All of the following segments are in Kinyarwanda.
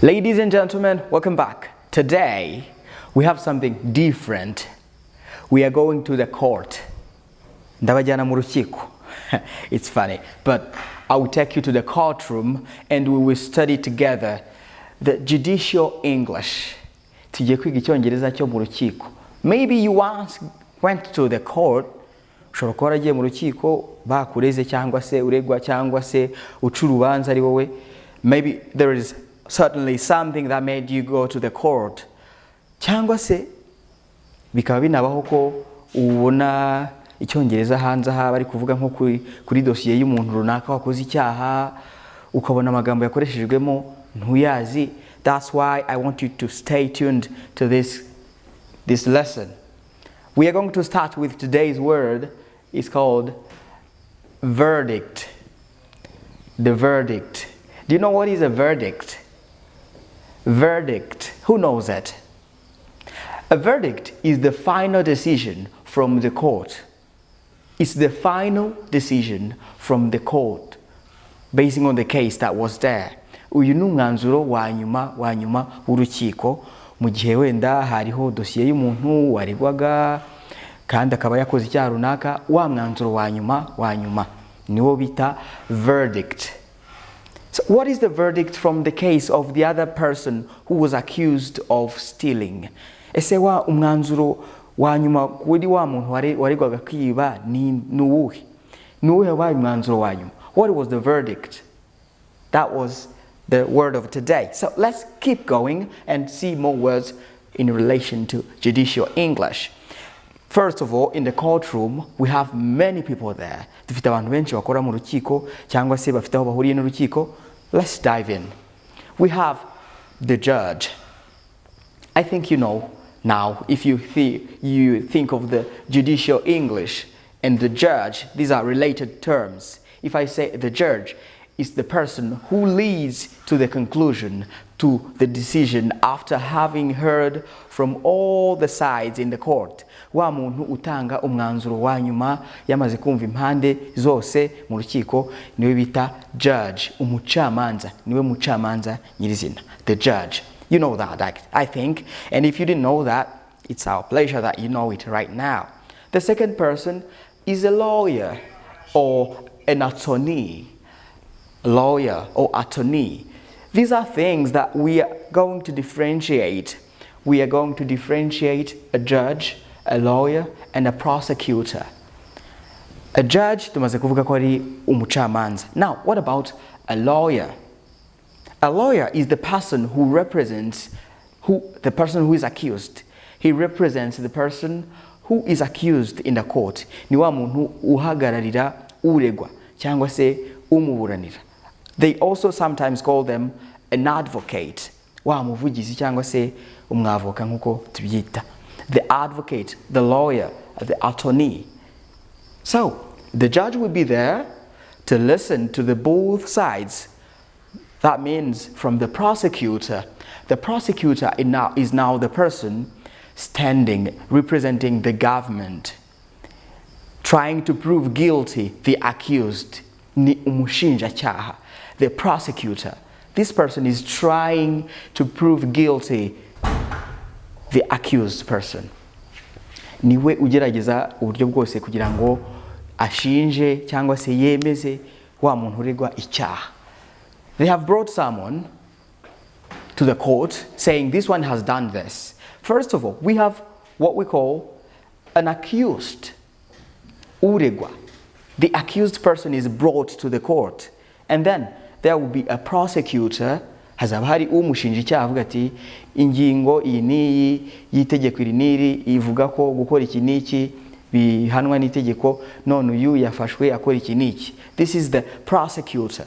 Ladies and gentlemen, welcome back. Today, we have something different. We are going to the court. Ndabajana mu rukiko. It's funny, but I will take you to the courtroom and we will study together the judicial English. Tugiye kwiga Icyongereza cyo mu rukiko. Maybe you once went to the court. Ushobora kuba waragiye mu rukiko bakureze cyangwa se uregwa cyangwa se uca urubanza ari wowe. Maybe there is certainly something that made you go to the court. Cyangwa se bikaba binabaho ko ubona Icyongereza hanze aha bari kuvuga nko kuri dosiye y'umuntu runaka wakoze icyaha ukabona amagambo yakoreshejwemo ntuyazi. That's why I want you to stay tuned to this lesson. We are going to start with today's word. It's called verdict. The verdict. Do you know what is a verdict? Verdict. Who knows that? A verdict is the final decision from the court. It's the final decision from the court based on the case that was there. Uyu ni umwanzuro wa nyuma w'urukiko mu gihe wenda hariho dosiye y'umuntu waregwaga kandi akaba yakoze icyaha runaka, wa mwanzuro wa nyuma niwo bita verdict. So what is the verdict from the case of the other person who was accused of stealing? Ese wa umwanzuro wa nyuma kuri wa muntu waregwaga kwiba ni uwuhe? Ni uwuhe wa umwanzuro wa nyuma? What was the verdict? That was the word of today. So let's keep going and see more words in relation to judicial English. First of all, in the courtroom, we have many people there. Dufite abantu benshi bakora mu rukiko cyangwa se bafite aho bahuriye n'urukiko. Let's dive in. We have the judge. I think you know now, if you think of the judicial English and the judge, these are related terms. If I say the judge is the person who leads to the conclusion, to the decision after having heard from all the sides in the court. Wa muntu utanga umwanzuro wa nyuma yamaze kumva impande zose mu rukiko niwe bita judge, umucamanza, niwe mucamanza nyirizina, the judge. You know that, I think, and if you didn't know that, it's our pleasure that you know it right now. The second person is a lawyer or an attorney. Lawyer or attorney. These are things that we are going to differentiate. We are going to differentiate a judge, a lawyer, and a prosecutor. A judge, tumaze kuvuga ko ari umucamanza. Now, what about a lawyer? A lawyer is the person who represents the person who is accused. He represents the person who is accused in the court. Ni wa muntu uhagararira uregwa cyangwa se umuburanira. They also sometimes call them an advocate. Wa muvugizi cyangwa se umwavoka nkuko tubyita. The advocate, the lawyer, the attorney. So, the judge will be there to listen to the both sides. That means from the prosecutor. The prosecutor is now the person standing, representing the government, trying to prove guilty the accused. Ni umushinjacyaha. The prosecutor. This person is trying to prove guilty the accused person. Niwe ugerageza uburyo bwose kugira ngo ashinje cyangwa se yemeze wa muntu uregwa icyaha. They have brought someone to the court saying this one has done this. First of all, we have what we call an accused. Uregwa. The accused person is brought to the court. And then there will be a prosecutor. Hazaba hari umushinjacyaha avuga ati ingingo iyi n'iyi y'itegeko iri n'iri ivuga ko gukora iki n'iki bihanwa n'itegeko, none uyu yafashwe akora iki n'iki. This is the prosecutor.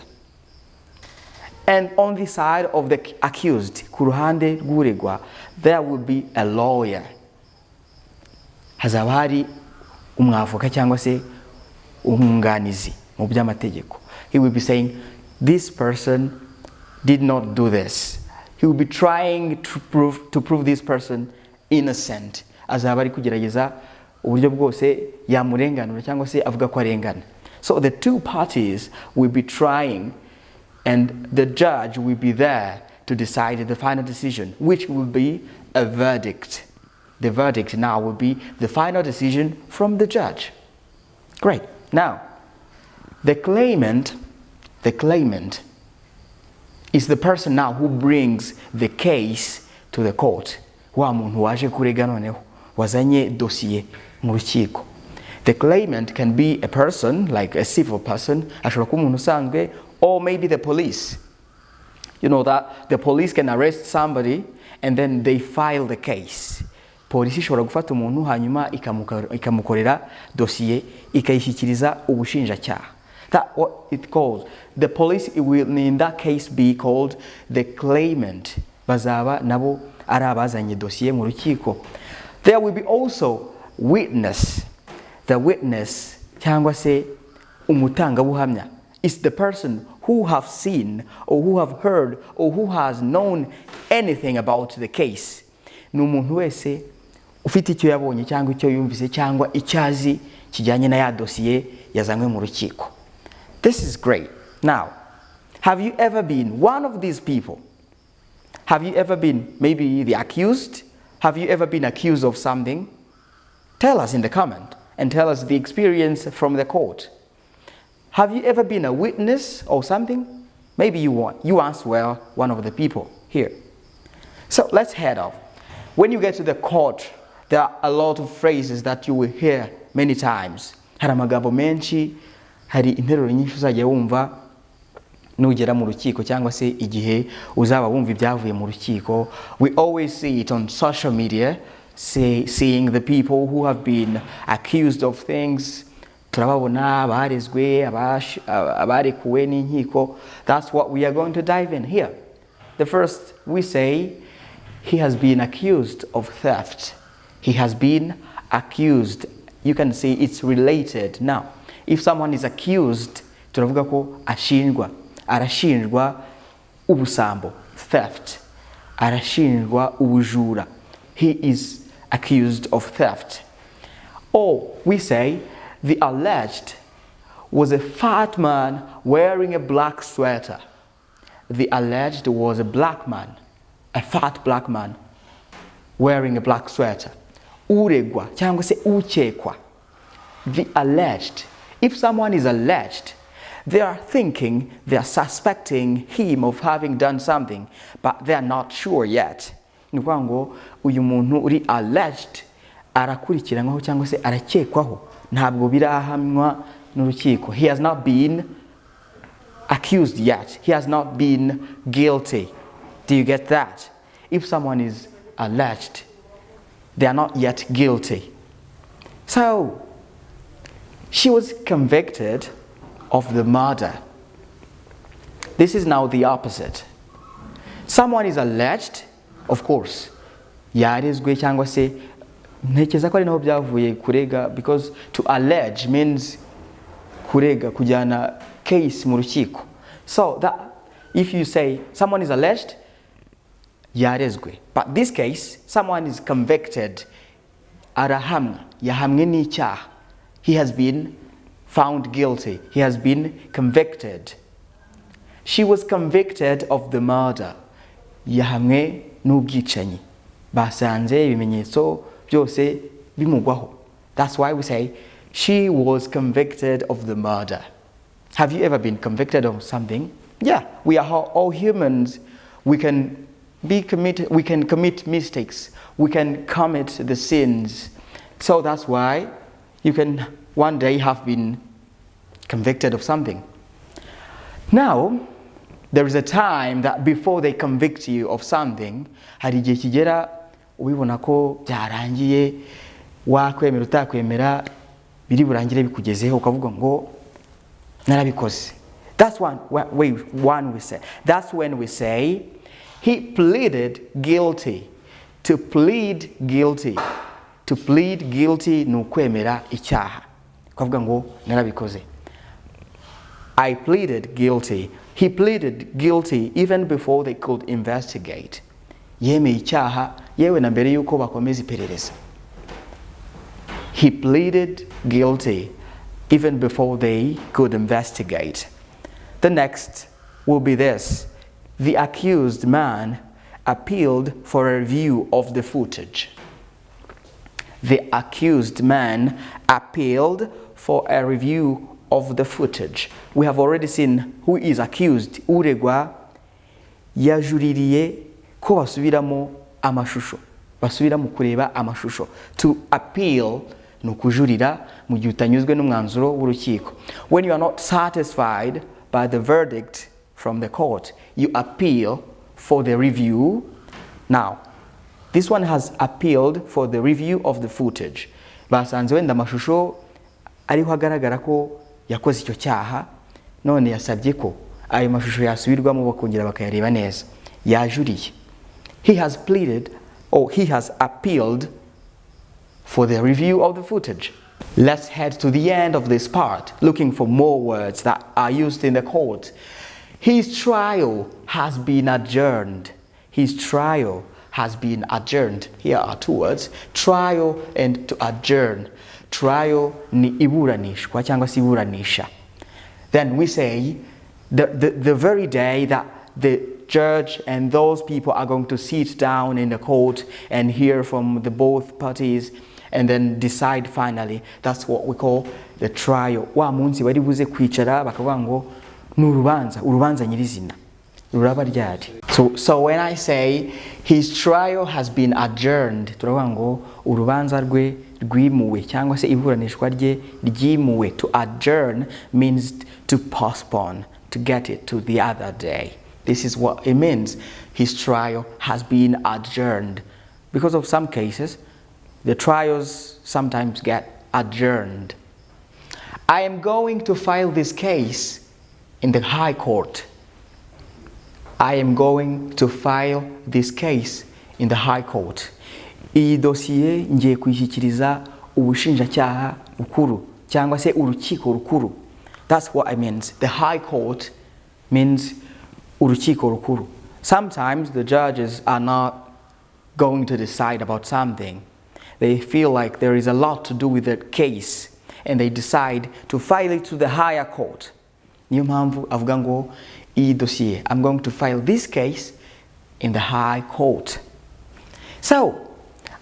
And on the side of the accused, ku ruhande rw'uregwa, there will be a lawyer. Hazaba hari umwavoka cyangwa se umwunganizi mu by'amategeko. He will be saying, this person did not do this. He will be trying to prove this person innocent. Azaba ari kugerageza uburyo bwose yamurenganura cyangwa se avuga ko arengana. So the two parties will be trying and the judge will be there to decide the final decision, which will be a verdict. The verdict now will be the final decision from the judge. Great. Now, the claimant is the person now who brings the case to the court. Wa muntu waje kurega noneho wazanye dossier mu rukiko. The claimant can be a person, like a civil person, ashobora kuba umuntu usanzwe, or maybe the police. You know that the police can arrest somebody and then they file the case. Polisi ishobora gufata umuntu hanyuma ikamukorera dossier ikayishyikiriza ubushinjacyaha. That's what it calls. The police will in that case be called the claimant. Bazaba nabo ari abazanye dossier mu rukiko. There will be also witness. The witness cyangwa se umutangabuhamya is the person who have seen or who have heard or who has known anything about the case. Ni umuntu wese ufite icyo yabonye cyangwa icyo yumvise cyangwa icyazi kijyanye na ya dossier yazanywe mu rukiko. This is great. Now, have you ever been one of these people? Have you ever been maybe the accused? Have you ever been accused of something? Tell us in the comment and tell us the experience from the court. Have you ever been a witness or something? Maybe you once were one of the people here. So let's head off. When you get to the court, there are a lot of phrases that you will hear many times. Hari amagambo menshi, hari interuro nyinshi uzajya wumva nugera mu rukiko cyangwa se igihe uzaba wumva ibyavuye mu rukiko. We always see it on social media, seeing the people who have been accused of things. Turababona abarezwe, abarekuwe n'inkiko. That's what we are going to dive in here. The first, we say, he has been accused of theft. He has been accused. You can see it's related. Now, if someone is accused, turavuga ko ashinjwa. Arashinjwa ubusambo, theft. Arashinjwa ubujura. He is accused of theft. Or we say, the alleged was a fat man wearing a black sweater. The alleged was a black man, a fat black man wearing a black sweater. Uregwa cyangwa se ukekwa. The alleged. If someone is alleged, they are thinking, they are suspecting him of having done something, but they are not sure yet. Ni ukuvuga ngo uyu muntu uri alleged arakurikiranyweho cyangwa se arakekwaho. Ntabwo birahamwa n'urukiko. He has not been accused yet. He has not been guilty. Do you get that? If someone is alleged, they are not yet guilty. So, she was convicted of the murder. This is now the opposite. Someone is alleged, of course, yarezwe cyangwa se ntekereza ko ari naho byavuye kurega, because to allege means kurega, kujyana case mu rukiko. So that if you say someone is alleged, yarezwe. But this case, someone is convicted, arahamwa, yahamwe n'icyaha. He has been found guilty. He has been convicted. She was convicted of the murder. Yahamwe n'ubwicanyi. Basanze ibimenyetso byose bimugwaho. That's why we say she was convicted of the murder. Have you ever been convicted of something? Yeah, we are all humans. We can commit mistakes. We can commit the sins. So that's why you can one day have been convicted of something. Now, there is a time that before they convict you of something, hari igihe kigera ubibona ko byarangiye, wakwemera utakwemera biri burangire bikugezeho ukavuga ngo narabikoze. That's one we say. That's when we say he pleaded guilty. To plead guilty. To plead guilty ni ukwemera icyaha. Ukavuga ngo narabikoze. I pleaded guilty. He pleaded guilty even before they could investigate. Yemeye icyaha yewe na mbere yuko bakomeza iperereza. He pleaded guilty even before they could investigate. The next will be this. The accused man appealed for a review of the footage. The accused man appealed for a review of the footage. We have already seen who is accused. Uregwa yajuririye ko basubiramo amashusho. Basubiramo kureba amashusho. To appeal ni ukujurira mu gihe utanyuzwe n'umwanzuro w'urukiko. When you are not satisfied by the verdict from the court, you appeal for the review. Now, this one has appealed for the review of the footage. Basanze wenda amashusho ariho agaragara ko yakoze icyo cyaha, none yasabye ko ayo mashusho yasubirwamo bakongera bakayareba neza. Yajuriye. He has pleaded, or he has appealed for the review of the footage. Let's head to the end of this part, looking for more words that are used in the court. His trial has been adjourned. His trial has been adjourned. Here are two words, trial and to adjourn. Trial ni iburanishwa cyangwa se iburanisha. Then we say the very day that the judge and those people are going to sit down in the court and hear from the both parties and then decide finally. That's what we call the trial. Wa munsi bari buze kwicara bakavuga ngo urubanza nyirizina ruraba ryari. So when I say his trial has been adjourned, turavuga ngo urubanza rwe rwimuwe cyangwa se iburanishwa rye ryimuwe. To adjourn means to postpone, to get it to the other day. This is what it means. His trial has been adjourned. Because of some cases, the trials sometimes get adjourned. I am going to file this case in the High Court. I am going to file this case in the High Court. Iyi dosiye ngiye kuyishyikiriza ubushinjacyaha bukuru cyangwa se urukiko rukuru. That's what it means. The High Court means urukiko rukuru. Sometimes the judges are not going to decide about something. They feel like there is a lot to do with the case and they decide to file it to the higher court. Niyo mpamvu avuga ngo iyi dossier, I'm going to file this case in the High Court. So,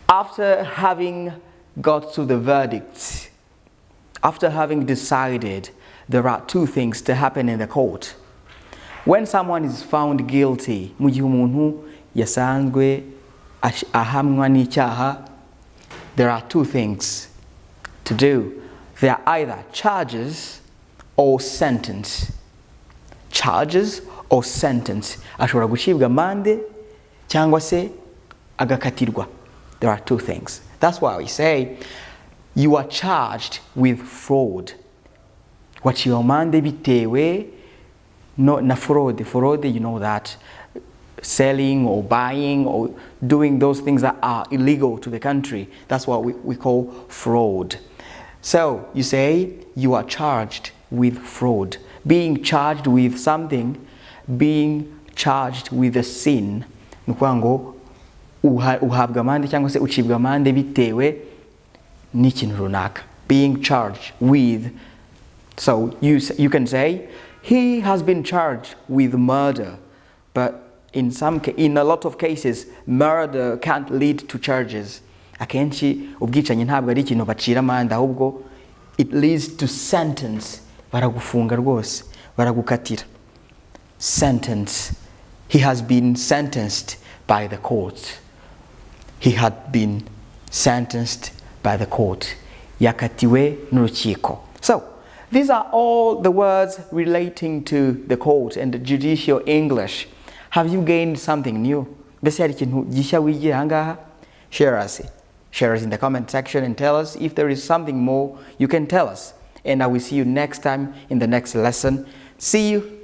after having got to the verdict, after having decided, there are two things to happen in the court. When someone is found guilty, mu gihe umuntu yasanzwe ahamwa n'icyaha, there are two things to do. They are either charges or sentence. Charges or sentence. Ashobora gucibwa amande cyangwa se agakatirwa. There are two things. That's why we say you are charged with fraud. Waciwe amande bitewe na fraud. Fraud, you know that. Selling or buying or doing those things that are illegal to the country. That's what we call fraud. So you say you are charged with fraud. Being charged with something, being charged with a sin. Nukuvuga ngo uhabwa amande cyangwa se ucibwa amande bitewe n'ikintu runaka. Being charged with. So you can say he has been charged with murder, but in a lot of cases, murder can't lead to charges. Akenshi ubwicanyi ntabwo ari ikintu bacira amande, ahubwo it leads to sentence. Baragufunga rwose, baragukatira. Sentence. He has been sentenced by the court. He had been sentenced by the court. Yakatiwe n'urukiko. So, these are all the words relating to the court and the judicial English. Have you gained something new? Mbese hari ikintu gishya wigiye ahangaha? Share us in the comment section and tell us if there is something more you can tell us. And I will see you next time in the next lesson. See you.